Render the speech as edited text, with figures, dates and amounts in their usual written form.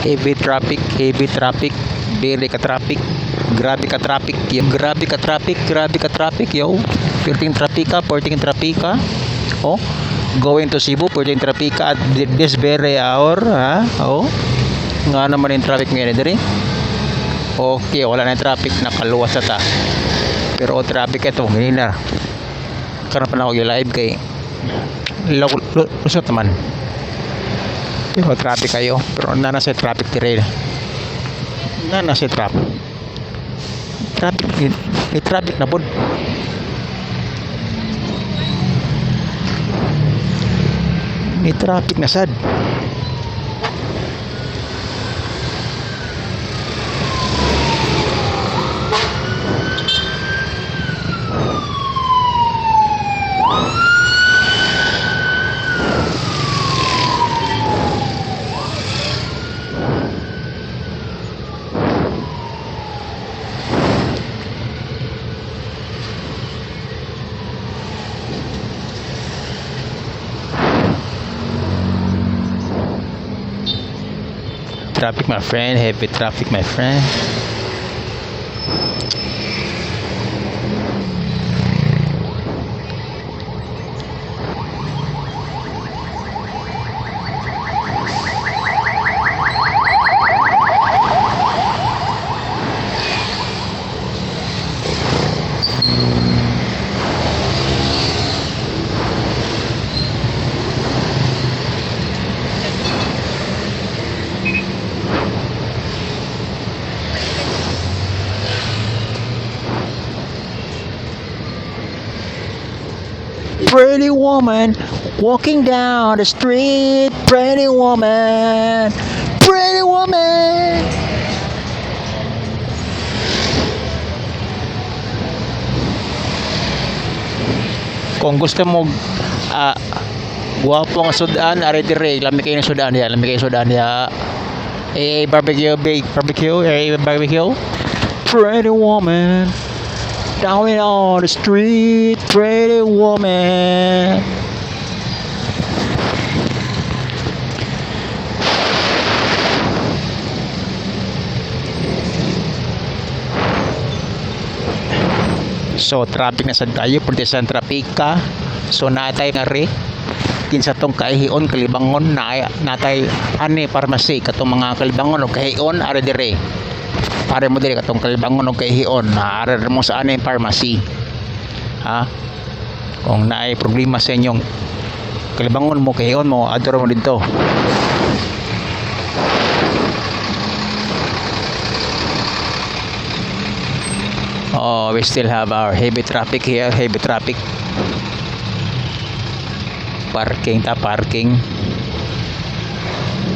Heavy traffic, very ka traffic, grabe ka traffic, grabe ka traffic, yo. Porting trafika, oh, going to Cebu, porting trafika at this very hour, ha, oh, nga naman yung traffic ngayon, diri. Okay, wala na yung traffic, nakaluwas na ta. Pero traffic ito, ngayon na. Karoon pa na ako yung live kay lusot naman. Pero traffic kayo, pero nasa traffic trail. Nasa traffic. May traffic na pod. May traffic na sad. Traffic, my friend. Heavy traffic, my friend. Pretty woman walking down the street. Pretty woman. Pretty woman. Kung gusto mo guwapo nga sudan, ari dire, lami kayo ng sudan ya, barbecue, barbecue. Pretty woman. Down on the street, pretty woman. So traffic na sad tayo, puntisan trapika. So natay nga ri kinsa tong kaihion kalibangon na natay ani pharmacy katong mga kalibangon o kaihion ari dire. Pare mo dire katong kalibangon o kaihion na ari mo sa ani pharmacy. Ha? Kung naay problema sa inyong kalibangon mo kaihion mo adto mo dito. Oh, we still have our heavy traffic here, Parking.